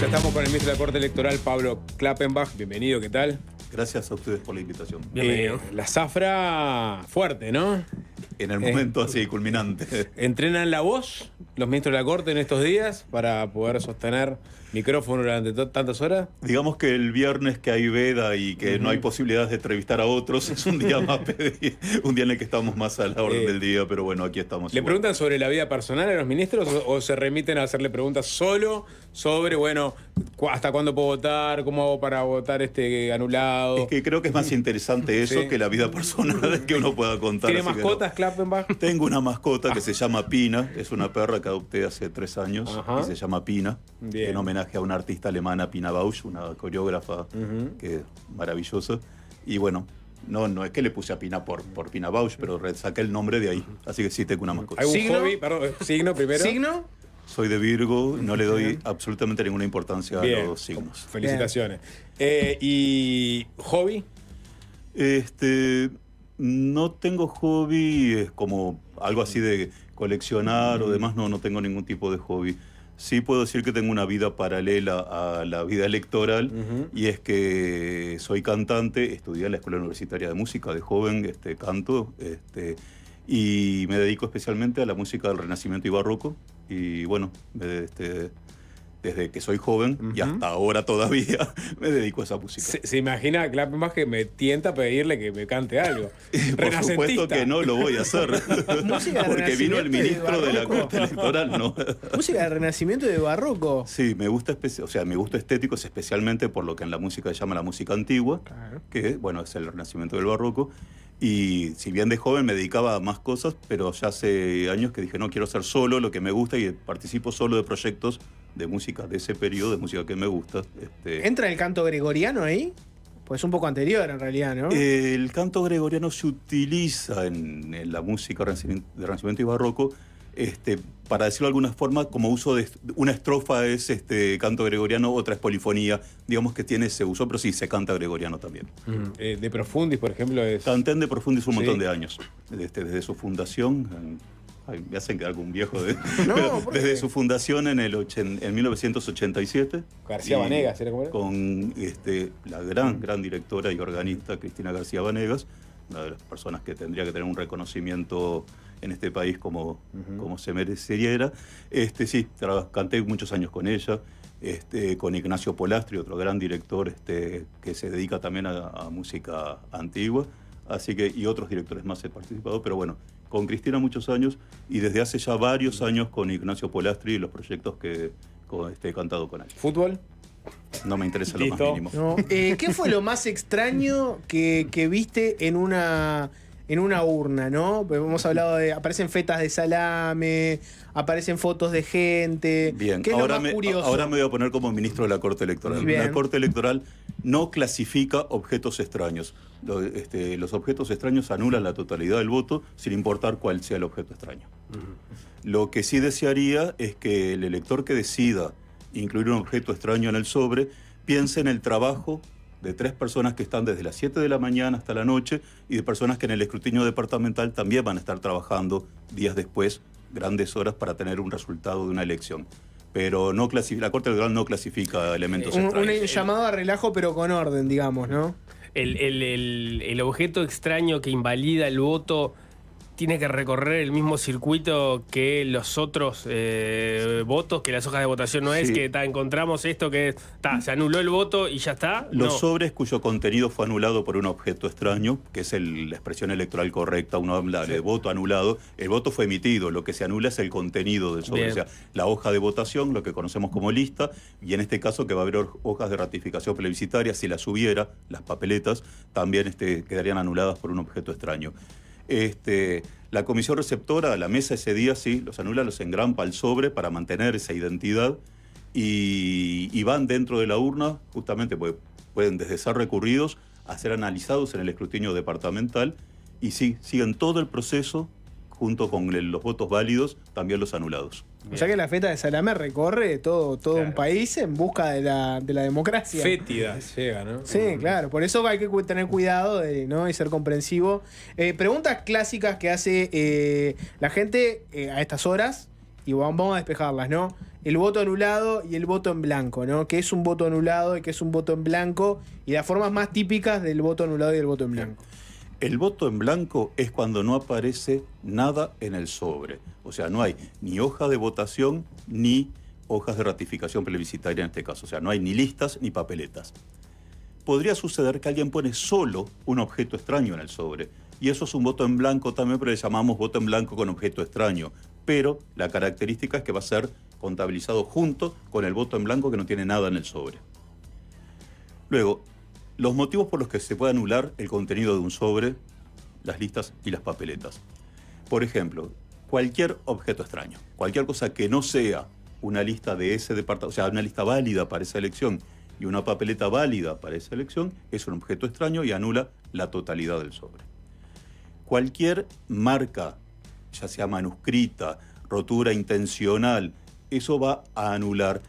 Ya estamos con el ministro de la Corte Electoral, Pablo Klappenbach. Bienvenido, ¿qué tal? Gracias a ustedes por la invitación. Bienvenido. La zafra fuerte, ¿no? En el momento así, culminante. ¿Entrenan la voz los ministros de la Corte en estos días para poder sostener micrófono durante tantas horas? Digamos que el viernes que hay veda y que no hay posibilidades de entrevistar a otros, es un día más un día en el que estamos más a la orden del día, pero bueno, aquí estamos. ¿Le igual. preguntan sobre la vida personal a los ministros o se remiten a hacerle preguntas solo sobre, bueno, hasta cuándo puedo votar, cómo hago para votar anulado? Es que creo que es más interesante eso Sí. que la vida personal que uno pueda contar. ¿Tiene así que mascotas, no. Klappenbach? Tengo una mascota que se llama Pina, es una perra que adopté hace 3 años. Ajá. Y se llama Pina, Bien. en homenaje a una artista alemana, Pina Bausch, una coreógrafa que es maravillosa. Y bueno, no es que le puse a Pina por Pina Bausch, pero saqué el nombre de ahí. Así que sí tengo una mascota. ¿Algún ¿Signo? hobby? Perdón, signo primero. ¿Signo? Soy de Virgo, no le doy absolutamente ninguna importancia a Bien. los signos. Felicitaciones. ¿Y hobby? No tengo hobby, es como algo así de coleccionar o demás, no tengo ningún tipo de hobby. Sí puedo decir que tengo una vida paralela a la vida electoral, y es que soy cantante, estudié en la Escuela Universitaria de Música de joven, canto, y me dedico especialmente a la música del Renacimiento y Barroco. Y bueno, desde que soy joven y hasta ahora todavía me dedico a esa música. ¿Se imagina, Klappenbach, que me tienta a pedirle que me cante algo? Por supuesto que no lo voy a hacer. Música de Porque vino el Renacimiento y ministro de la Barroco. Corte Electoral, ¿no? Música de Renacimiento y de Barroco. Sí, me gusta, mi gusto estético es especialmente por lo que en la música se llama la música antigua, Claro. que bueno, es el Renacimiento del Barroco. Y si bien de joven me dedicaba a más cosas, pero ya hace años que dije, no, quiero hacer solo lo que me gusta y participo solo de proyectos de música de ese periodo, de música que me gusta. ¿Entra el canto gregoriano ahí? Pues un poco anterior en realidad, ¿no? El canto gregoriano se utiliza en la música de Renacimiento y Barroco, para decirlo de alguna forma, como uso de una estrofa es canto gregoriano, otra es polifonía, digamos que tiene ese uso, pero sí se canta gregoriano también. De Profundis, por ejemplo, es... Canten de Profundis un montón Sí. de años, desde su fundación. Ay, me hacen quedar algún viejo. No, pero ¿por qué? desde su fundación en 1987. García y Vanegas, ¿era cómo era? Con la gran directora y organista Cristina García Vanegas, una de las personas que tendría que tener un reconocimiento en este país como se mereciera. Sí, canté muchos años con ella, con Ignacio Polastri, otro gran director que se dedica también a música antigua. Así que, y otros directores más he participado, pero bueno, con Cristina muchos años, y desde hace ya varios años con Ignacio Polastri y los proyectos que he cantado con él. ¿Fútbol? No me interesa lo más Listo. mínimo. No. ¿Qué fue lo más extraño que viste en una urna, no? Pues hemos hablado de... Aparecen fetas de salame, aparecen fotos de gente. Bien, ¿Qué es lo más curioso? ahora me voy a poner como ministro de la Corte Electoral. Bien. La Corte Electoral no clasifica objetos extraños. Los objetos extraños anulan la totalidad del voto sin importar cuál sea el objeto extraño. Lo que sí desearía es que el elector que decida incluir un objeto extraño en el sobre piense en el trabajo de 3 personas que están desde las 7 de la mañana hasta la noche y de personas que en el escrutinio departamental también van a estar trabajando días después, grandes horas, para tener un resultado de una elección. Pero la Corte Electoral no clasifica elementos Un extraños. llamado a relajo, pero con orden, digamos, ¿no? El objeto extraño que invalida el voto tiene que recorrer el mismo circuito que los otros votos, que las hojas de votación no es Sí. que encontramos esto que se anuló el voto y ya está. Los No. sobres cuyo contenido fue anulado por un objeto extraño, que es la expresión electoral correcta, uno habla de voto anulado, el voto fue emitido, lo que se anula es el contenido del sobre, Bien. o sea, la hoja de votación, lo que conocemos como lista, y en este caso que va a haber hojas de ratificación plebiscitaria, si las hubiera, las papeletas, también quedarían anuladas por un objeto extraño. La comisión receptora, la mesa ese día sí, los anula, los engrampa al sobre para mantener esa identidad y van dentro de la urna, justamente porque pueden desde ser recurridos a ser analizados en el escrutinio departamental y sí, siguen todo el proceso junto con los votos válidos, también los anulados. O sea que la feta de salame recorre todo Claro. un país en busca de la democracia. Fétida llega, ¿no? Sí, claro. Por eso hay que tener cuidado ¿no? y ser comprensivo. Preguntas clásicas que hace la gente a estas horas, y vamos a despejarlas, ¿no? el voto anulado y el voto en blanco, ¿no? ¿Qué es un voto anulado y qué es un voto en blanco? Y las formas más típicas del voto anulado y del voto en blanco. El voto en blanco es cuando no aparece nada en el sobre. O sea, no hay ni hoja de votación ni hojas de ratificación plebiscitaria en este caso. O sea, no hay ni listas ni papeletas. Podría suceder que alguien pone solo un objeto extraño en el sobre. Y eso es un voto en blanco también, pero le llamamos voto en blanco con objeto extraño. Pero la característica es que va a ser contabilizado junto con el voto en blanco que no tiene nada en el sobre. Luego, los motivos por los que se puede anular el contenido de un sobre, las listas y las papeletas. Por ejemplo, cualquier objeto extraño, cualquier cosa que no sea una lista de ese departamento, o sea, una lista válida para esa elección y una papeleta válida para esa elección, es un objeto extraño y anula la totalidad del sobre. Cualquier marca, ya sea manuscrita, rotura intencional, eso va a anular.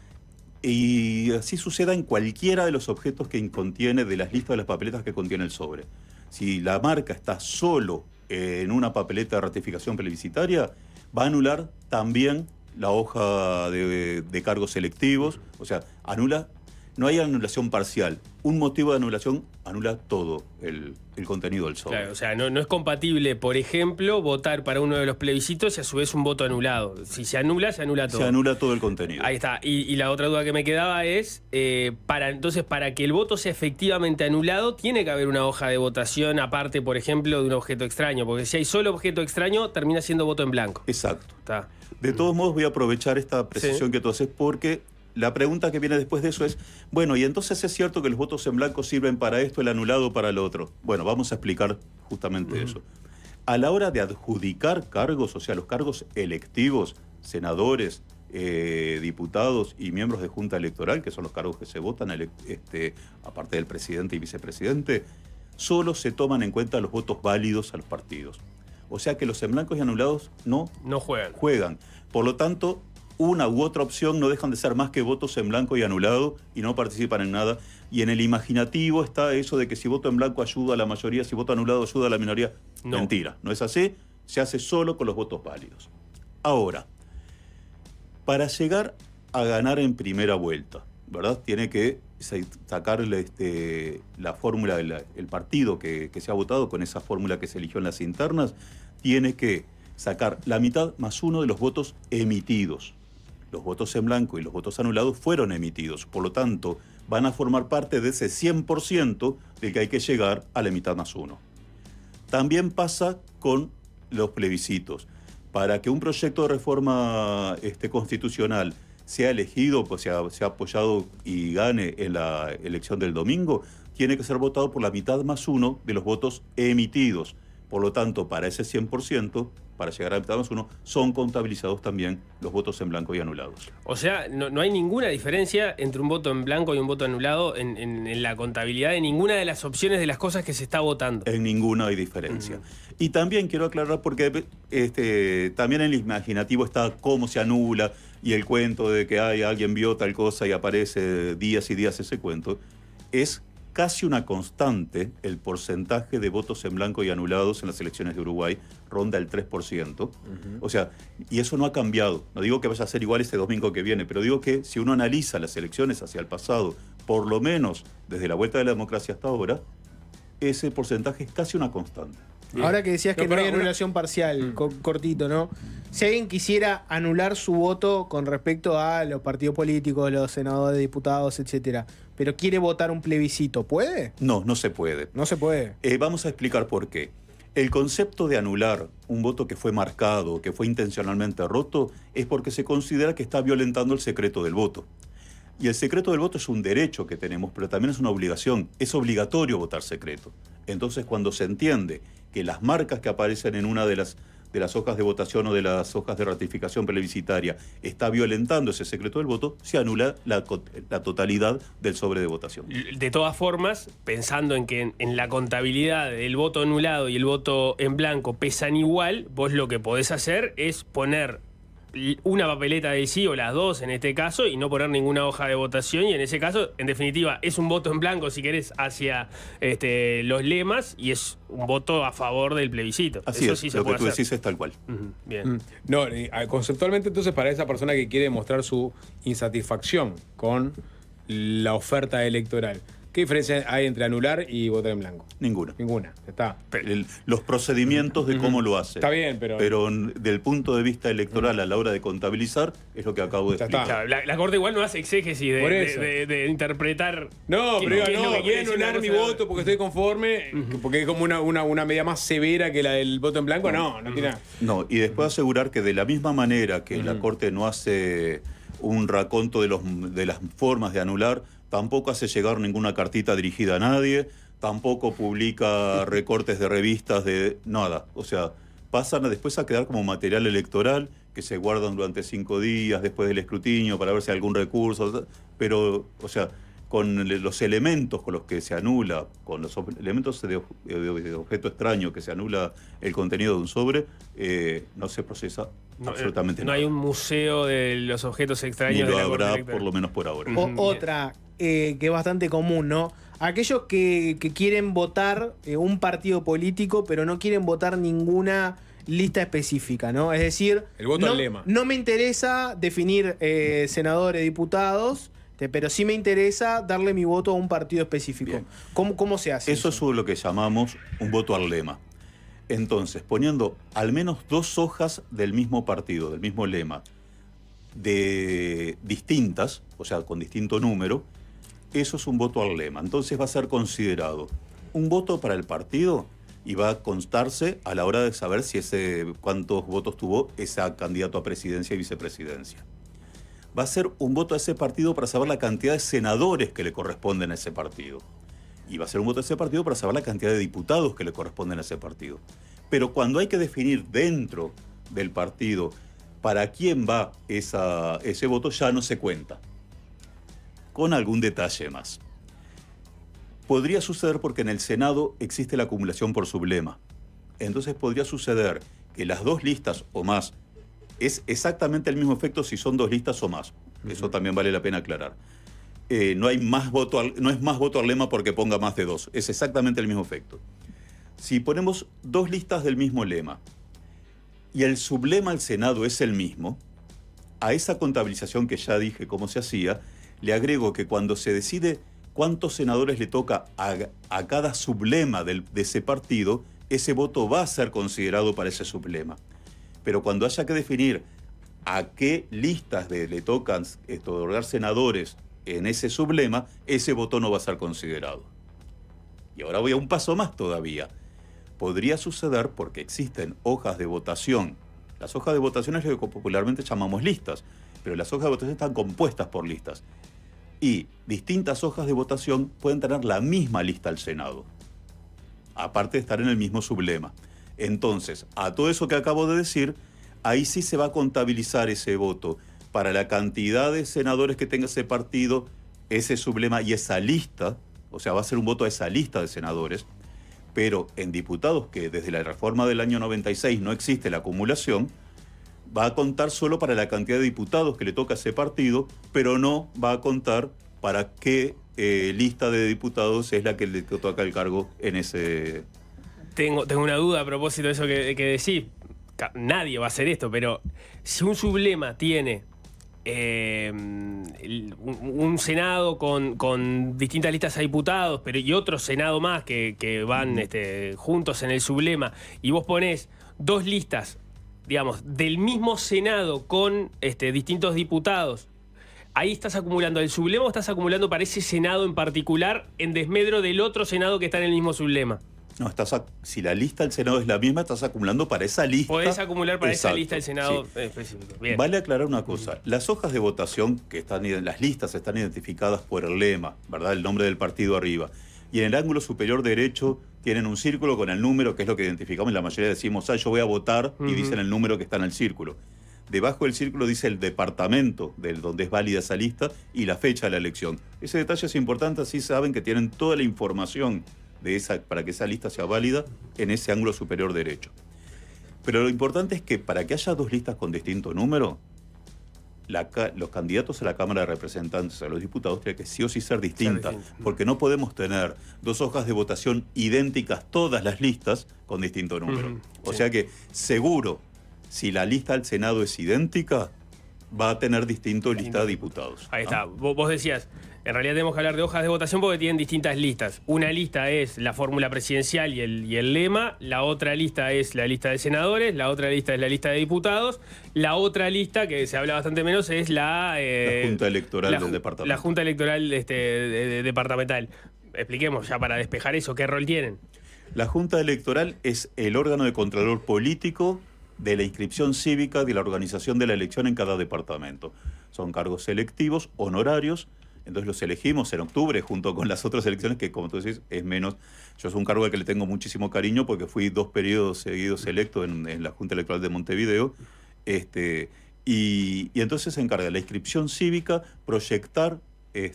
Y así suceda en cualquiera de los objetos que contiene de las listas de las papeletas que contiene el sobre. Si la marca está solo en una papeleta de ratificación plebiscitaria, va a anular también la hoja de cargos selectivos. O sea, anula, no hay anulación parcial. Un motivo de anulación anula todo el contenido del sobre. Claro, o sea, no es compatible, por ejemplo, votar para uno de los plebiscitos y a su vez un voto anulado. Si se anula todo. Se anula todo el contenido. Ahí está. Y la otra duda que me quedaba es, entonces, para que el voto sea efectivamente anulado, tiene que haber una hoja de votación aparte, por ejemplo, de un objeto extraño. Porque si hay solo objeto extraño, termina siendo voto en blanco. Exacto. Está. De todos modos, voy a aprovechar esta precisión que tú haces porque la pregunta que viene después de eso es, bueno, ¿y entonces es cierto que los votos en blanco sirven para esto, el anulado para lo otro? Bueno, vamos a explicar justamente eso. A la hora de adjudicar cargos, o sea, los cargos electivos, senadores, diputados y miembros de junta electoral, que son los cargos que se votan, aparte del presidente y vicepresidente, solo se toman en cuenta los votos válidos a los partidos. O sea que los en blancos y anulados no juegan. Por lo tanto, una u otra opción no dejan de ser más que votos en blanco y anulado y no participan en nada. Y en el imaginativo está eso de que si voto en blanco ayuda a la mayoría, si voto anulado ayuda a la minoría. No. Mentira, no es así. Se hace solo con los votos válidos. Ahora, para llegar a ganar en primera vuelta, ¿verdad? Tiene que sacar la fórmula, el partido que se ha votado con esa fórmula que se eligió en las internas, tiene que sacar la mitad más uno de los votos emitidos. Los votos en blanco y los votos anulados fueron emitidos, por lo tanto, van a formar parte de ese 100% del que hay que llegar a la mitad más uno. También pasa con los plebiscitos. Para que un proyecto de reforma constitucional sea elegido, pues sea apoyado y gane en la elección del domingo, tiene que ser votado por la mitad más uno de los votos emitidos. Por lo tanto, para ese 100%, para llegar a la mitad más uno, son contabilizados también los votos en blanco y anulados. O sea, no hay ninguna diferencia entre un voto en blanco y un voto anulado en la contabilidad de ninguna de las opciones de las cosas que se está votando. En ninguna hay diferencia. Y también quiero aclarar, porque también en el imaginativo está cómo se anula y el cuento de que alguien vio tal cosa y aparece días y días ese cuento, es casi una constante el porcentaje de votos en blanco y anulados en las elecciones de Uruguay, ronda el 3%. O sea, y eso no ha cambiado. No digo que vaya a ser igual este domingo que viene, pero digo que si uno analiza las elecciones hacia el pasado, por lo menos desde la vuelta de la democracia hasta ahora, ese porcentaje es casi una constante. Bien. Ahora que decías que no hay anulación parcial, cortito, ¿no? Si alguien quisiera anular su voto con respecto a los partidos políticos, los senadores, diputados, etcétera, pero quiere votar un plebiscito, ¿puede? No, no se puede. No se puede. Vamos a explicar por qué. El concepto de anular un voto que fue marcado, que fue intencionalmente roto, es porque se considera que está violentando el secreto del voto. Y el secreto del voto es un derecho que tenemos, pero también es una obligación. Es obligatorio votar secreto. Entonces, cuando se entiende que las marcas que aparecen en una de las hojas de votación o de las hojas de ratificación plebiscitaria está violentando ese secreto del voto, se anula la totalidad del sobre de votación. De todas formas, pensando en que en la contabilidad el voto anulado y el voto en blanco pesan igual, vos lo que podés hacer es poner una papeleta del sí o las dos en este caso y no poner ninguna hoja de votación, y en ese caso, en definitiva, es un voto en blanco, si querés, hacia los lemas, y es un voto a favor del plebiscito. Así eso es, sí se lo puede que tú hacer. decís es tal cual. Bien. No, conceptualmente entonces para esa persona que quiere mostrar su insatisfacción con la oferta electoral, ¿qué diferencia hay entre anular y votar en blanco? Ninguna. Ninguna, está. Los procedimientos de cómo lo hace. Está bien, pero... del punto de vista electoral a la hora de contabilizar es lo que acabo de Ya está. explicar. Claro, la Corte igual no hace exégesis Por eso. de interpretar. No, qué- pero qué es lo no, que voy a quiere decir anular una mi cosa. voto porque estoy conforme, porque es como una medida más severa que la del voto en blanco. No tiene nada. No, y después asegurar que de la misma manera que la Corte no hace un raconto de las formas de anular, tampoco hace llegar ninguna cartita dirigida a nadie, tampoco publica recortes de revistas de nada. O sea, pasan después a quedar como material electoral que se guardan durante 5 días después del escrutinio para ver si hay algún recurso. Pero, o sea, con los elementos con los que se anula, con los elementos de objeto extraño que se anula el contenido de un sobre, no se procesa absolutamente No nada. hay un museo de los objetos Ni extraños lo de la Corte habrá, Electoral. por lo menos por ahora. Otra que es bastante común, ¿no? Aquellos que quieren votar un partido político, pero no quieren votar ninguna lista específica, ¿no? Es decir, El voto no, al lema. no me interesa definir senadores, diputados, pero sí me interesa darle mi voto a un partido específico. Bien. ¿Cómo se hace Eso es lo que llamamos un voto al lema. Entonces, poniendo al menos 2 hojas del mismo partido, del mismo lema, de distintas, o sea, con distinto número, eso es un voto al lema. Entonces va a ser considerado un voto para el partido y va a constarse a la hora de saber si cuántos votos tuvo ese candidato a presidencia y vicepresidencia. Va a ser un voto a ese partido para saber la cantidad de senadores que le corresponden a ese partido. Y va a ser un voto a ese partido para saber la cantidad de diputados que le corresponden a ese partido. Pero cuando hay que definir dentro del partido para quién va ese voto, ya no se cuenta. Con algún detalle más. Podría suceder porque en el Senado existe la acumulación por sublema. Entonces podría suceder que las 2 listas o más es exactamente el mismo efecto si son 2 listas o más. Eso también vale la pena aclarar. No es más voto al lema porque ponga más de 2. Es exactamente el mismo efecto. Si ponemos 2 listas del mismo lema y el sublema al Senado es el mismo, a esa contabilización que ya dije cómo se hacía, le agrego que cuando se decide cuántos senadores le toca a cada sublema de ese partido, ese voto va a ser considerado para ese sublema. Pero cuando haya que definir a qué listas le tocan otorgar senadores en ese sublema, ese voto no va a ser considerado. Y ahora voy a un paso más todavía. Podría suceder porque existen hojas de votación. Las hojas de votación es lo que popularmente llamamos listas, pero las hojas de votación están compuestas por listas. Y distintas hojas de votación pueden tener la misma lista al Senado, aparte de estar en el mismo sublema. Entonces, a todo eso que acabo de decir, ahí sí se va a contabilizar ese voto para la cantidad de senadores que tenga ese partido, ese sublema y esa lista, o sea, va a ser un voto a esa lista de senadores, pero en diputados, que desde la reforma del año 96 no existe la acumulación, va a contar solo para la cantidad de diputados que le toca a ese partido, pero no va a contar para qué lista de diputados es la que le toca el cargo en ese... Tengo una duda a propósito de eso que decís. Nadie va a hacer esto, pero si un sublema tiene un Senado con distintas listas a diputados, pero y otro Senado más que van juntos en el sublema, y vos ponés 2 listas, digamos, del mismo Senado con distintos diputados, ahí estás acumulando el sublema o estás acumulando para ese Senado en particular en desmedro del otro Senado que está en el mismo sublema. No, si la lista del Senado es la misma, estás acumulando para esa lista. Podés acumular para esa Exacto, lista del Senado sí. específico. Bien. Vale aclarar una cosa. Las hojas de votación, las listas están identificadas por el lema, ¿verdad? El nombre del partido arriba. Y en el ángulo superior derecho tienen un círculo con el número, que es lo que identificamos. La mayoría decimos, yo voy a votar, y dicen el número que está en el círculo. Debajo del círculo dice el departamento donde es válida esa lista y la fecha de la elección. Ese detalle es importante, así saben que tienen toda la información para que esa lista sea válida en ese ángulo superior derecho. Pero lo importante es que para que haya dos listas con distinto número, los candidatos a la Cámara de Representantes, a los diputados, tienen que sí o sí ser distintas, porque no podemos tener dos hojas de votación idénticas todas las listas con distinto número. O sea que seguro, si la lista al Senado es idéntica, va a tener distinto lista de diputados. Ahí está. Vos decías, en realidad tenemos que hablar de hojas de votación porque tienen distintas listas. Una lista es la fórmula presidencial y el lema, la otra lista es la lista de senadores, la otra lista es la lista de diputados, la otra lista, que se habla bastante menos, es la Junta Electoral del Departamento. La Junta Electoral departamental. Expliquemos ya para despejar eso, ¿qué rol tienen? La Junta Electoral es el órgano de contralor político de la inscripción cívica de la organización de la elección en cada departamento. Son cargos electivos, honorarios, entonces los elegimos en octubre junto con las otras elecciones que, como tú decís, es menos. Yo soy un cargo al que le tengo muchísimo cariño porque fui 2 periodos seguidos electo en la Junta Electoral de Montevideo. Y entonces se encarga de la inscripción cívica, proyectar, la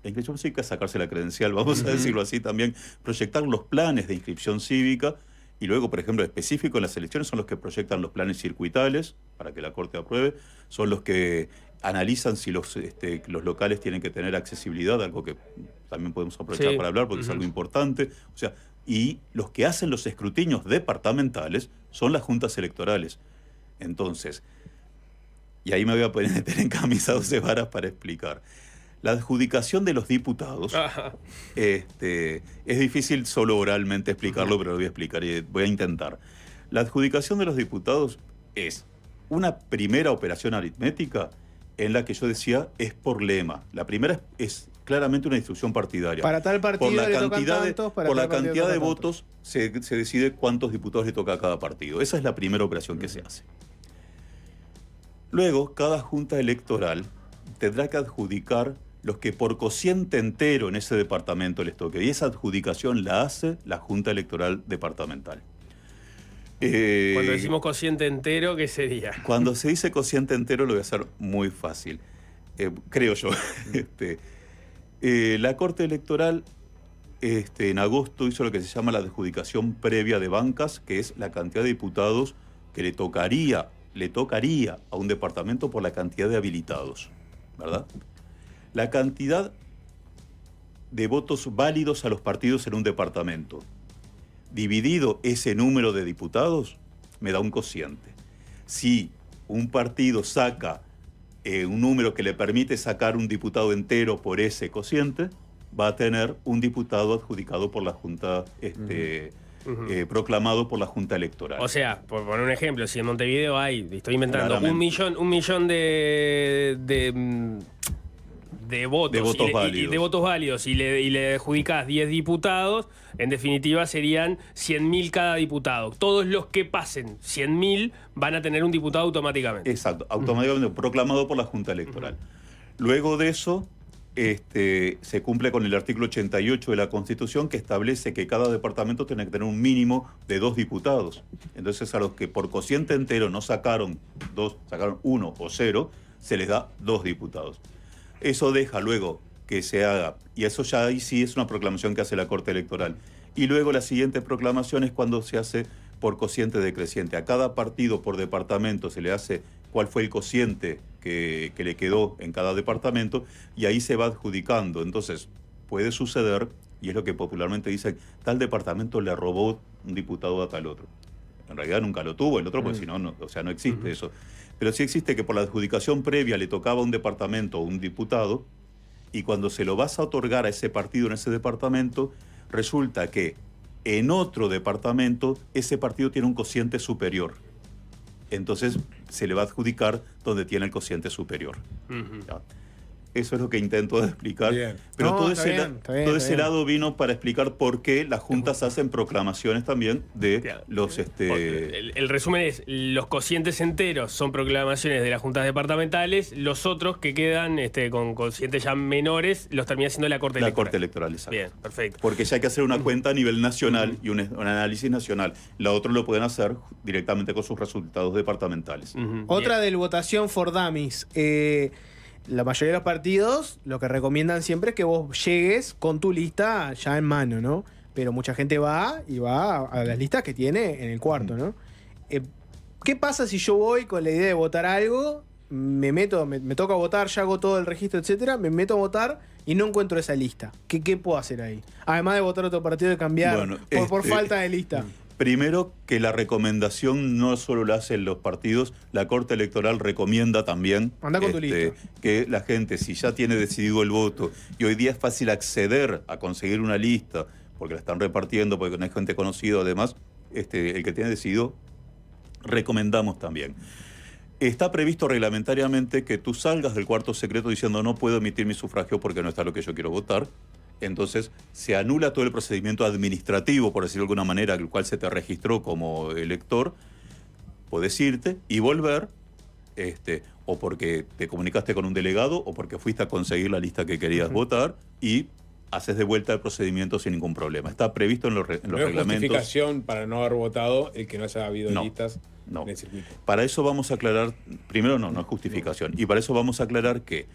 inscripción cívica es sacarse la credencial, vamos a decirlo así también, proyectar los planes de inscripción cívica. Y luego, por ejemplo, específico en las elecciones son los que proyectan los planes circuitales para que la Corte apruebe, son los que analizan si los locales tienen que tener accesibilidad, algo que también podemos aprovechar para hablar porque es algo importante. O sea, y los que hacen los escrutinios departamentales son las juntas electorales. Entonces, y ahí me voy a meter en camisa 12 varas para explicar. La adjudicación de los diputados, es difícil solo oralmente explicarlo, pero lo voy a explicar y voy a intentar. La adjudicación de los diputados es una primera operación aritmética en la que yo decía es por lema. La primera es claramente una instrucción partidaria. Para tal partido por la le tocan cantidad tantos, para por tal la partido cantidad de tocan votos se decide cuántos diputados le toca a cada partido. Esa es la primera operación que se hace. Luego, cada junta electoral tendrá que adjudicar los que por cociente entero en ese departamento les toque. Y esa adjudicación la hace la Junta Electoral Departamental. Cuando decimos cociente entero, ¿qué sería? Cuando se dice cociente entero lo voy a hacer muy fácil, creo yo. La Corte Electoral en agosto hizo lo que se llama la adjudicación previa de bancas, que es la cantidad de diputados que le tocaría a un departamento por la cantidad de habilitados, ¿verdad? La cantidad de votos válidos a los partidos en un departamento, dividido ese número de diputados, me da un cociente. Si un partido saca un número que le permite sacar un diputado entero por ese cociente, va a tener un diputado adjudicado por la Junta, proclamado por la Junta Electoral. O sea, por poner un ejemplo, si en Montevideo hay, estoy inventando, Claramente. un millón de votos válidos y le adjudicás 10 diputados, en definitiva serían 100.000 cada diputado. Todos los que pasen 100.000 van a tener un diputado automáticamente. Exacto, automáticamente proclamado por la Junta Electoral. Luego de eso, se cumple con el artículo 88 de la Constitución, que establece que cada departamento tiene que tener un mínimo de 2 diputados. Entonces, a los que por cociente entero no sacaron 2, sacaron 1 o 0, se les da 2 diputados. Eso deja luego que se haga, y eso ya ahí sí es una proclamación que hace la Corte Electoral. Y luego la siguiente proclamación es cuando se hace por cociente decreciente. A cada partido por departamento se le hace cuál fue el cociente que le quedó en cada departamento, y ahí se va adjudicando. Entonces, puede suceder, y es lo que popularmente dicen, tal departamento le robó un diputado a tal otro. En realidad nunca lo tuvo el otro, porque si no, no existe eso. Pero sí existe que por la adjudicación previa le tocaba a un departamento o un diputado, y cuando se lo vas a otorgar a ese partido en ese departamento, resulta que en otro departamento ese partido tiene un cociente superior. Entonces se le va a adjudicar donde tiene el cociente superior. ¿Ya? Eso es lo que intento explicar. Bien. Pero No, todo está bien. ese lado vino para explicar por qué las juntas hacen proclamaciones también de los... El resumen es, los cocientes enteros son proclamaciones de las juntas departamentales, los otros que quedan con cocientes ya menores los termina haciendo la Corte Electoral. La Corte Electoral, exacto. Bien, perfecto. Porque ya hay que hacer una cuenta a nivel nacional y un análisis nacional. La otra lo pueden hacer directamente con sus resultados departamentales. Otra del votación for dummies. La mayoría de los partidos lo que recomiendan siempre es que vos llegues con tu lista ya en mano, ¿no? Pero mucha gente va a las listas que tiene en el cuarto, ¿no? ¿Qué pasa si yo voy con la idea de votar algo, me toca votar, ya hago todo el registro, etcétera, me meto a votar y no encuentro esa lista? ¿Qué puedo hacer ahí? Además de votar otro partido y cambiar por falta de lista. Primero, que la recomendación no solo la hacen los partidos, la Corte Electoral recomienda también Anda con tu lista. que la gente, si ya tiene decidido el voto, y hoy día es fácil acceder a conseguir una lista, porque la están repartiendo, porque no hay gente conocida, además, el que tiene decidido, recomendamos también. Está previsto reglamentariamente que tú salgas del cuarto secreto diciendo no puedo emitir mi sufragio porque no está lo que yo quiero votar. Entonces se anula todo el procedimiento administrativo, por decirlo de alguna manera, el cual se te registró como elector. Podés irte y volver, o porque te comunicaste con un delegado o porque fuiste a conseguir la lista que querías votar y haces de vuelta el procedimiento sin ningún problema. Está previsto en los reglamentos. ¿No hay justificación para no haber votado el que no haya habido listas en el circuito? Para eso vamos a aclarar, primero no es justificación, y para eso vamos a aclarar que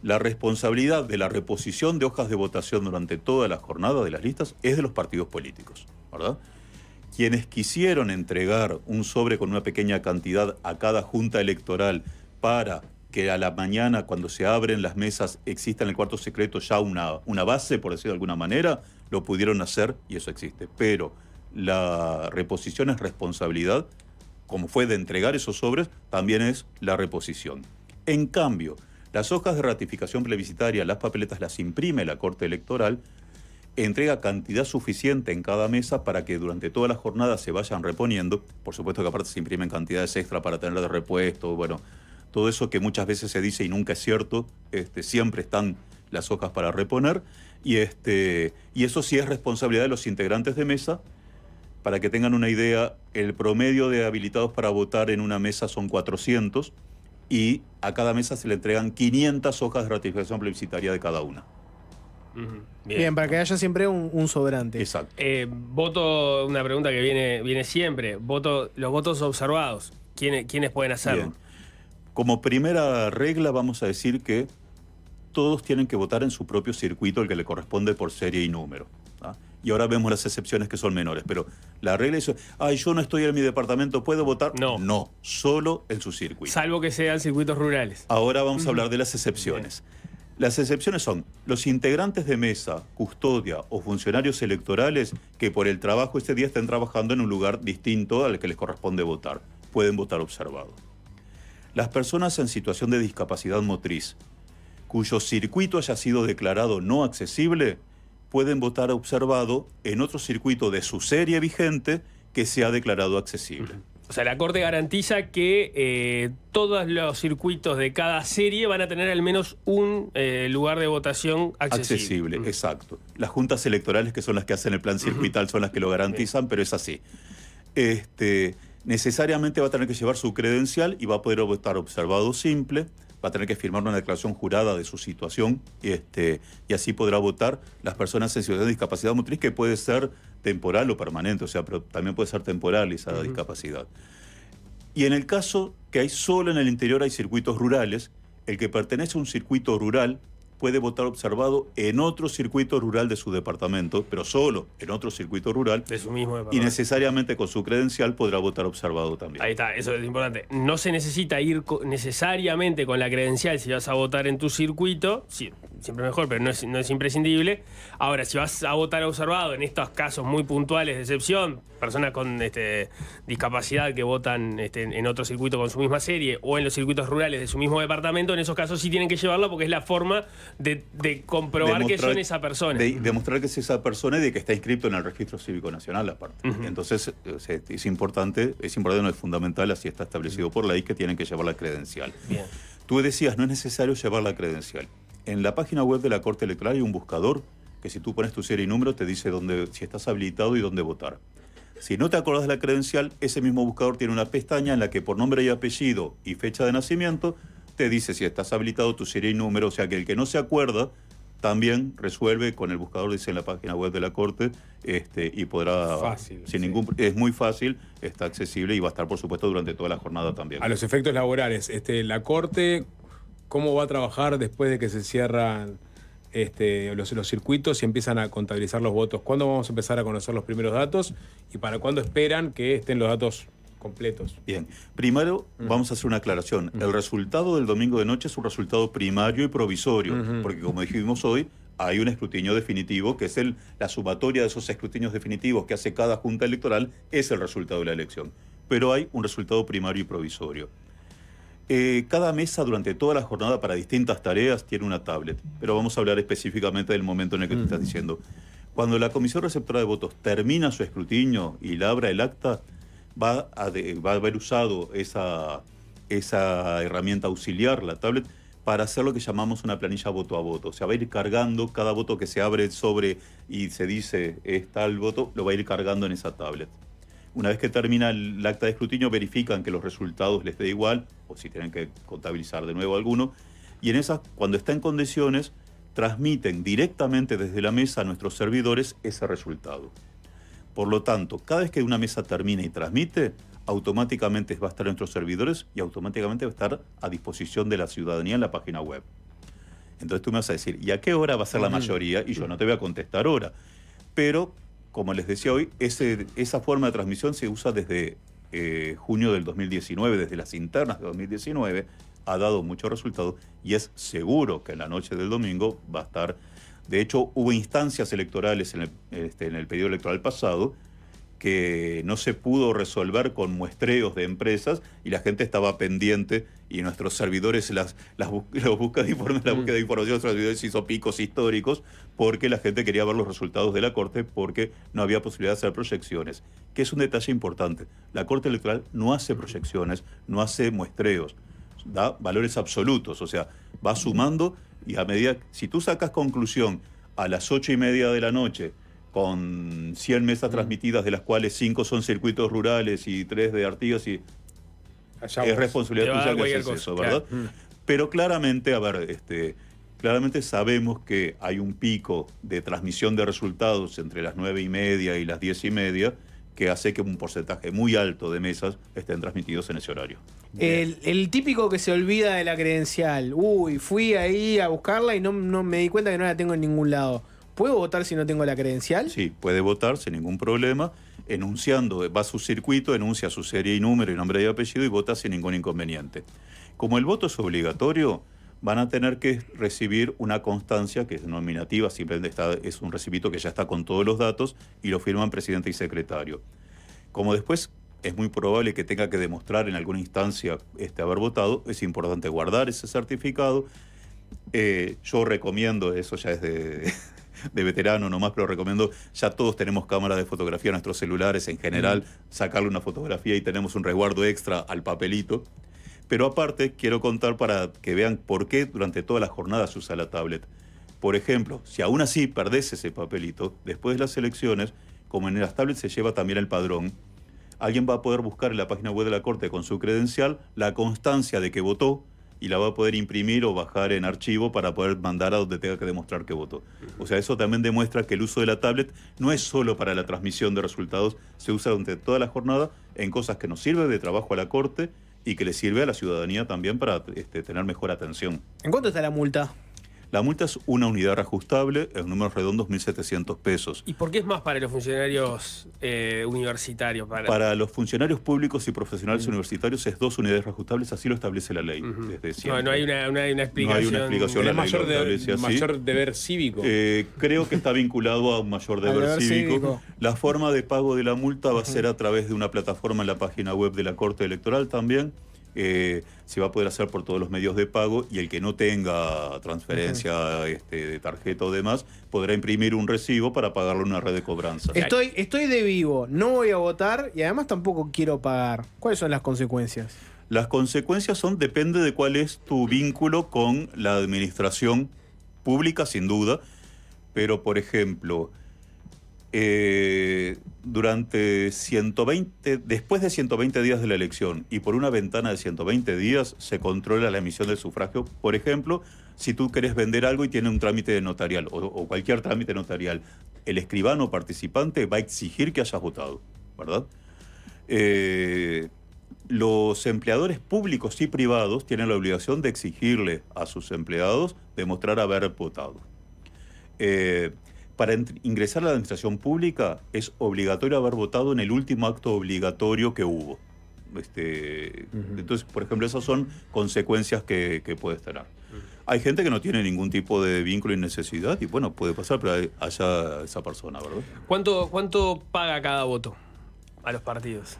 la responsabilidad de la reposición de hojas de votación durante toda la jornada de las listas es de los partidos políticos, ¿verdad? Quienes quisieron entregar un sobre con una pequeña cantidad a cada junta electoral para que a la mañana, cuando se abren las mesas, exista en el cuarto secreto ya una base, por decirlo de alguna manera, lo pudieron hacer y eso existe. Pero la reposición es responsabilidad, como fue de entregar esos sobres, también es la reposición. En cambio, las hojas de ratificación plebiscitaria, las papeletas las imprime la Corte Electoral, entrega cantidad suficiente en cada mesa para que durante toda la jornada se vayan reponiendo. Por supuesto que aparte se imprimen cantidades extra para tener de repuesto, bueno, todo eso que muchas veces se dice y nunca es cierto, siempre están las hojas para reponer, y eso sí es responsabilidad de los integrantes de mesa. Para que tengan una idea, el promedio de habilitados para votar en una mesa son 400, y a cada mesa se le entregan 500 hojas de ratificación plebiscitaria de cada una. Bien, para que haya siempre un sobrante. Exacto. Voto, una pregunta que viene siempre. Los votos observados. ¿Quiénes pueden hacerlo? Bien. Como primera regla vamos a decir que todos tienen que votar en su propio circuito, el que le corresponde por serie y número. Y ahora vemos las excepciones que son menores, pero la regla es, yo no estoy en mi departamento, ¿puedo votar? No, solo en su circuito. Salvo que sean circuitos rurales. Ahora vamos a hablar de las excepciones. Bien. Las excepciones son los integrantes de mesa, custodia o funcionarios electorales que por el trabajo este día estén trabajando en un lugar distinto al que les corresponde votar. Pueden votar observado. Las personas en situación de discapacidad motriz, cuyo circuito haya sido declarado no accesible, pueden votar observado en otro circuito de su serie vigente que sea declarado accesible. O sea, la Corte garantiza que todos los circuitos de cada serie van a tener al menos un lugar de votación accesible. Exacto. Las juntas electorales, que son las que hacen el plan circuital, son las que lo garantizan, pero es así. Necesariamente va a tener que llevar su credencial y va a poder votar observado simple. Va a tener que firmar una declaración jurada de su situación y así podrá votar las personas en situación de discapacidad motriz, que puede ser temporal o permanente, o sea, pero también puede ser temporal esa discapacidad. Y en el caso que hay solo en el interior hay circuitos rurales, el que pertenece a un circuito rural puede votar observado en otro circuito rural de su departamento, pero solo en otro circuito rural. De su mismo departamento. Y necesariamente con su credencial podrá votar observado también. Ahí está, eso es importante. No se necesita ir necesariamente con la credencial si vas a votar en tu circuito. Sí, siempre mejor, pero no es imprescindible. Ahora, si vas a votar observado en estos casos muy puntuales de excepción, personas con discapacidad que votan en otro circuito con su misma serie o en los circuitos rurales de su mismo departamento, en esos casos sí tienen que llevarlo porque es la forma de comprobar que son esa persona. Demostrar que es esa persona y de que está inscrito en el Registro Cívico Nacional aparte. Entonces es importante, no es fundamental, así está establecido por ley, que tienen que llevar la credencial. Bien. Tú decías, no es necesario llevar la credencial. En la página web de la Corte Electoral hay un buscador que si tú pones tu serie y número te dice si estás habilitado y dónde votar. Si no te acordás de la credencial, ese mismo buscador tiene una pestaña en la que por nombre y apellido y fecha de nacimiento te dice si estás habilitado, tu serie y número, o sea que el que no se acuerda también resuelve con el buscador, dice en la página web de la Corte, y podrá... Fácil. Es muy fácil, está accesible y va a estar, por supuesto, durante toda la jornada también. A los efectos laborales, la Corte, ¿cómo va a trabajar después de que se cierran los circuitos y empiezan a contabilizar los votos? ¿Cuándo vamos a empezar a conocer los primeros datos? ¿Y para cuándo esperan que estén los datos completos. Bien, primero vamos a hacer una aclaración. El resultado del domingo de noche es un resultado primario y provisorio, porque como dijimos hoy, hay un escrutinio definitivo, que es la sumatoria de esos escrutinios definitivos que hace cada junta electoral, es el resultado de la elección. Pero hay un resultado primario y provisorio. Cada mesa durante toda la jornada para distintas tareas tiene una tablet, pero vamos a hablar específicamente del momento en el que te estás diciendo. Cuando la comisión receptora de votos termina su escrutinio y labra el acta, va a haber usado esa herramienta auxiliar, la tablet, para hacer lo que llamamos una planilla voto a voto. O sea, va a ir cargando cada voto que se abre sobre y se dice está el voto, lo va a ir cargando en esa tablet. Una vez que termina el acta de escrutinio, verifican que los resultados les dé igual, o si tienen que contabilizar de nuevo alguno, y en esas, cuando está en condiciones, transmiten directamente desde la mesa a nuestros servidores ese resultado. Por lo tanto, cada vez que una mesa termina y transmite, automáticamente va a estar en nuestros servidores y automáticamente va a estar a disposición de la ciudadanía en la página web. Entonces tú me vas a decir, ¿y a qué hora va a ser la mayoría? Y yo no te voy a contestar hora. Pero, como les decía hoy, esa forma de transmisión se usa desde junio del 2019, desde las internas de 2019, ha dado muchos resultados y es seguro que en la noche del domingo va a estar. De hecho, hubo instancias electorales en el periodo electoral pasado que no se pudo resolver con muestreos de empresas y la gente estaba pendiente y nuestros servidores, la búsqueda de información, nuestros servidores hizo picos históricos porque la gente quería ver los resultados de la Corte porque no había posibilidad de hacer proyecciones, que es un detalle importante. La Corte Electoral no hace proyecciones, no hace muestreos, da valores absolutos, o sea, va sumando y a medida, si tú sacas conclusión a las 8:30 de la noche, con 100 mesas transmitidas, de las cuales 5 son circuitos rurales y 3 de Artigas, y es responsabilidad tuya que haces eso, ¿verdad? Claro. Pero claramente, claramente sabemos que hay un pico de transmisión de resultados entre las 9:30 y las 10:30 que hace que un porcentaje muy alto de mesas estén transmitidos en ese horario. El típico que se olvida de la credencial. Uy, fui ahí a buscarla y no me di cuenta que no la tengo en ningún lado. ¿Puedo votar si no tengo la credencial? Sí, puede votar sin ningún problema, enunciando, va a su circuito, enuncia su serie y número y nombre y apellido y vota sin ningún inconveniente. Como el voto es obligatorio, van a tener que recibir una constancia que es nominativa, simplemente es un recibito que ya está con todos los datos y lo firman presidente y secretario. Como después es muy probable que tenga que demostrar en alguna instancia haber votado, es importante guardar ese certificado. Yo recomiendo, eso ya es de veterano nomás, pero recomiendo, ya todos tenemos cámaras de fotografía en nuestros celulares en general, sacarle una fotografía y tenemos un resguardo extra al papelito. Pero aparte, quiero contar para que vean por qué durante toda la jornada se usa la tablet. Por ejemplo, si aún así perdés ese papelito, después de las elecciones, como en las tablets se lleva también el padrón, alguien va a poder buscar en la página web de la Corte con su credencial la constancia de que votó y la va a poder imprimir o bajar en archivo para poder mandar a donde tenga que demostrar que votó. O sea, eso también demuestra que el uso de la tablet no es solo para la transmisión de resultados, se usa durante toda la jornada en cosas que nos sirven de trabajo a la Corte y que le sirve a la ciudadanía también para tener mejor atención. ¿En cuánto está la multa? La multa es una unidad reajustable, en números redondos 1.700 pesos. ¿Y por qué es más para los funcionarios universitarios? Para los funcionarios públicos y profesionales universitarios es 2 unidades reajustables, así lo establece la ley. Desde siempre. No hay una explicación. No hay una explicación. ¿Es mayor deber cívico? Creo que está vinculado a un mayor deber cívico. La forma de pago de la multa va a ser a través de una plataforma en la página web de la Corte Electoral también. Se va a poder hacer por todos los medios de pago y el que no tenga transferencia de tarjeta o demás podrá imprimir un recibo para pagarlo en una red de cobranza. Estoy de vivo, no voy a votar y además tampoco quiero pagar. ¿Cuáles son las consecuencias? Las consecuencias depende de cuál es tu vínculo con la administración pública, sin duda, pero por ejemplo, después de 120 días de la elección y por una ventana de 120 días se controla la emisión del sufragio. Por ejemplo, si tú querés vender algo y tiene un trámite notarial o cualquier trámite notarial, el escribano participante va a exigir que hayas votado, ¿verdad? Los empleadores públicos y privados tienen la obligación de exigirle a sus empleados demostrar haber votado. Para ingresar a la administración pública es obligatorio haber votado en el último acto obligatorio que hubo. Entonces, por ejemplo, esas son consecuencias que puedes tener. Hay gente que no tiene ningún tipo de vínculo y necesidad, y bueno, puede pasar, pero haya esa persona, ¿verdad? ¿Cuánto paga cada voto a los partidos?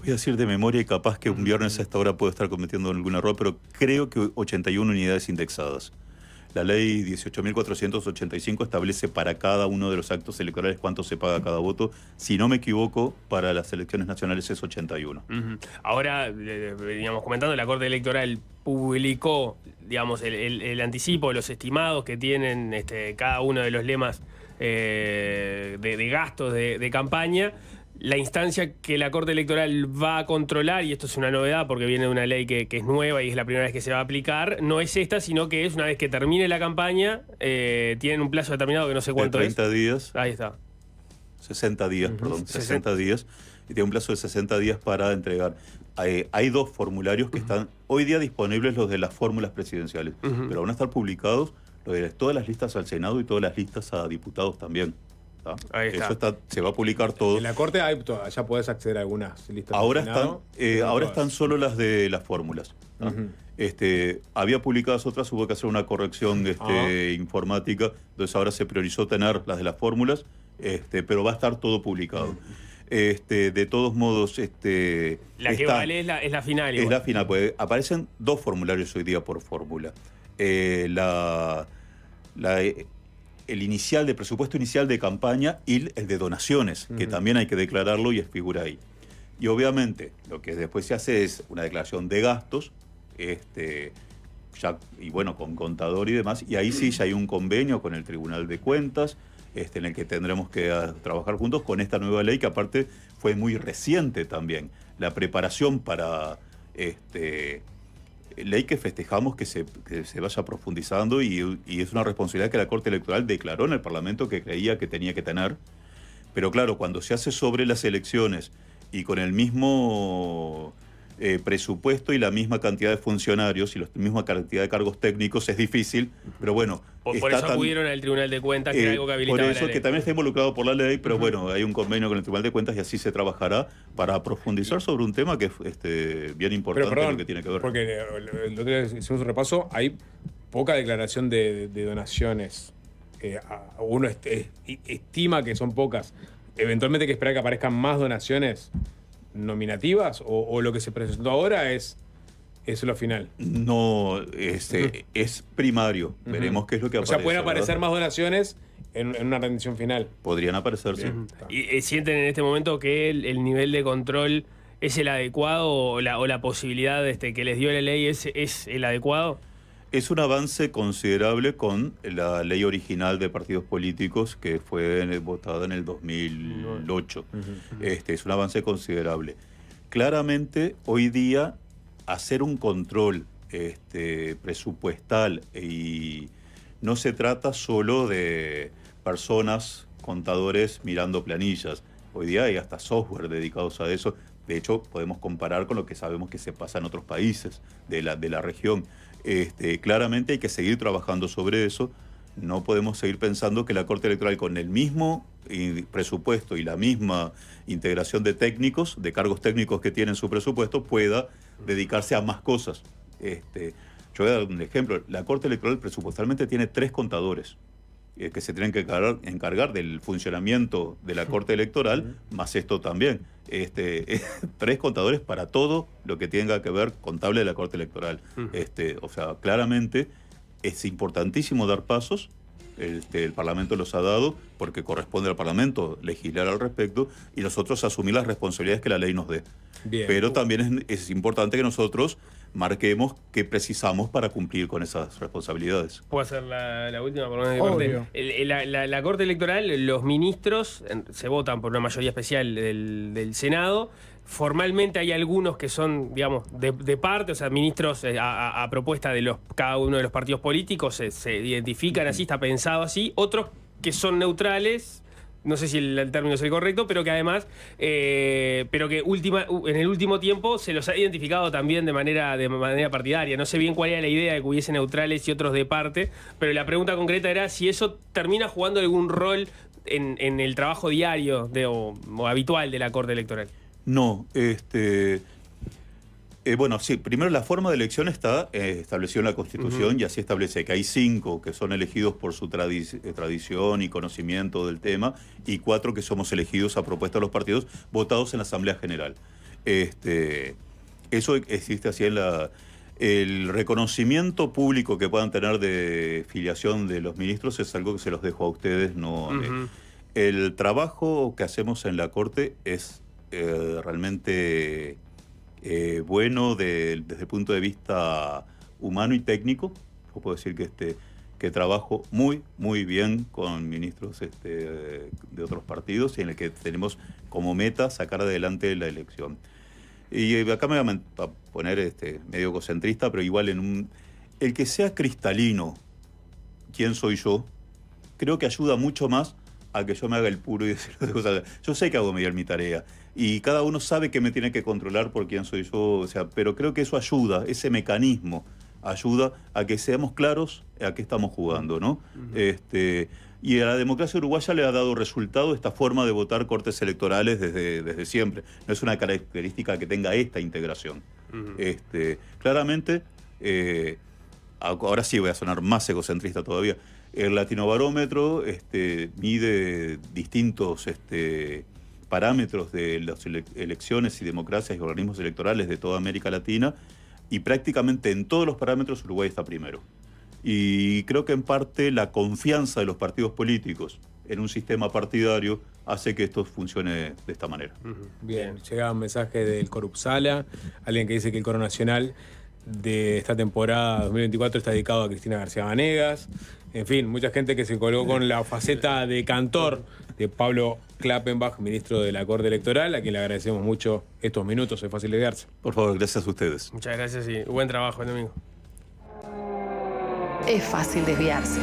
Voy a decir de memoria, y capaz que un viernes a esta hora puedo estar cometiendo algún error, pero creo que 81 unidades indexadas. La ley 18.485 establece para cada uno de los actos electorales cuánto se paga cada voto. Si no me equivoco, para las elecciones nacionales es 81. Ahora, veníamos comentando, la Corte Electoral publicó, digamos, el anticipo, los estimados que tienen cada uno de los lemas de gastos de campaña. La instancia que la Corte Electoral va a controlar, y esto es una novedad porque viene de una ley que es nueva y es la primera vez que se va a aplicar, no es esta, sino que es una vez que termine la campaña, tienen un plazo determinado que no sé cuánto es. 30 días. Ahí está. 60 días, perdón. 60 días. Y tiene un plazo de 60 días para entregar. Hay dos formularios que están hoy día disponibles, los de las fórmulas presidenciales, pero van a estar publicados los de todas las listas al Senado y todas las listas a diputados también. Ahí está. Eso se va a publicar todo. En la Corte ya podés acceder a algunas listas. Ahora están solo las de las fórmulas. Había publicadas otras, hubo que hacer una corrección informática, entonces ahora se priorizó tener las de las fórmulas, pero va a estar todo publicado. De todos modos, la que vale es la final. Es la final, pues aparecen dos formularios hoy día por fórmula. El inicial de presupuesto inicial de campaña y el de donaciones, que también hay que declararlo y figura ahí. Y obviamente lo que después se hace es una declaración de gastos, y bueno, con contador y demás, y ahí sí ya hay un convenio con el Tribunal de Cuentas, en el que tendremos que trabajar juntos con esta nueva ley, que aparte fue muy reciente también. La preparación para ley que festejamos que se vaya profundizando, y es una responsabilidad que la Corte Electoral declaró en el Parlamento que creía que tenía que tener. Pero claro, cuando se hace sobre las elecciones y con el mismo presupuesto y la misma cantidad de funcionarios y la misma cantidad de cargos técnicos, es difícil, pero bueno. Por eso acudieron al Tribunal de Cuentas, que era algo que habilitaba por la eso ley. que también está involucrado por la ley, pero bueno, hay un convenio con el Tribunal de Cuentas y así se trabajará para profundizar sobre un tema que es bien importante, pero, perdón, lo que tiene que ver. Porque el otro día hicimos un repaso, hay poca declaración de donaciones. Uno estima que son pocas. Eventualmente hay que esperar que aparezcan más donaciones nominativas, o lo que se presentó ahora es lo final. No, es primario. Veremos qué es lo que aparece. O sea, pueden aparecer ¿verdad? más donaciones en una rendición final. Podrían aparecer, sí. ¿Y sienten en este momento que el nivel de control es el adecuado, o la posibilidad que les dio la ley es el adecuado? Es un avance considerable con la ley original de partidos políticos que fue votada en el 2008. Es un avance considerable. Claramente, hoy día, hacer un control presupuestal, y no se trata solo de personas, contadores mirando planillas. Hoy día hay hasta software dedicados a eso. De hecho, podemos comparar con lo que sabemos que se pasa en otros países de la región. Claramente hay que seguir trabajando sobre eso. No podemos seguir pensando que la Corte Electoral, con el mismo presupuesto y la misma integración de técnicos, de cargos técnicos que tiene en su presupuesto, pueda dedicarse a más cosas. Yo voy a dar un ejemplo. La Corte Electoral presupuestalmente tiene 3 contadores que se tienen que encargar del funcionamiento de la Corte Electoral, más esto también. 3 contadores para todo lo que tenga que ver contable de la Corte Electoral. O sea, claramente es importantísimo dar pasos. El Parlamento los ha dado porque corresponde al Parlamento legislar al respecto y nosotros asumir las responsabilidades que la ley nos dé. Bien. Pero también es importante que nosotros marquemos qué precisamos para cumplir con esas responsabilidades. ¿Puedo hacer la última? Por lo Obvio. La Corte Electoral, los ministros se votan por una mayoría especial del Senado. Formalmente hay algunos que son, digamos, de parte, o sea, ministros a propuesta de cada uno de los partidos políticos, se identifican así, está pensado así. Otros que son neutrales, no sé si el término es el correcto, pero que además, pero que en el último tiempo se los ha identificado también de manera partidaria. No sé bien cuál era la idea de que hubiese neutrales y otros de parte, pero la pregunta concreta era si eso termina jugando algún rol en el trabajo diario o habitual de la Corte Electoral. No, Bueno, sí, primero la forma de elección está establecida en la Constitución y así establece que hay 5 que son elegidos por su tradición y conocimiento del tema y 4 que somos elegidos a propuesta de los partidos votados en la Asamblea General. Eso existe así en el reconocimiento público que puedan tener de filiación de los ministros es algo que se los dejo a ustedes. No, el trabajo que hacemos en la Corte es realmente bueno desde el punto de vista humano y técnico. Yo puedo decir que trabajo muy, muy bien con ministros de otros partidos y en el que tenemos como meta sacar adelante la elección. Y acá me voy a poner medio egocentrista, pero igual el que sea cristalino quién soy yo, creo que ayuda mucho más a que yo me haga el puro y decir las cosas. Yo sé que hago bien mi tarea y cada uno sabe que me tiene que controlar por quién soy yo, pero creo que eso ayuda, ese mecanismo ayuda a que seamos claros a qué estamos jugando, ¿no? Y a la democracia uruguaya le ha dado resultado esta forma de votar cortes electorales desde siempre. No es una característica que tenga esta integración. Claramente, ahora sí voy a sonar más egocentrista todavía, el Latinobarómetro mide distintos parámetros de las elecciones y democracias y organismos electorales de toda América Latina y prácticamente en todos los parámetros Uruguay está primero. Y creo que en parte la confianza de los partidos políticos en un sistema partidario hace que esto funcione de esta manera. Bien, llega un mensaje del Corupsala, alguien que dice que el coro nacional de esta temporada 2024 está dedicado a Cristina García Vanegas. En fin, mucha gente que se colgó con la faceta de cantor de Pablo Klappenbach, ministro de la Corte Electoral, a quien le agradecemos mucho estos minutos, es fácil desviarse. Por favor, gracias a ustedes. Muchas gracias y buen trabajo el domingo. Es fácil desviarse.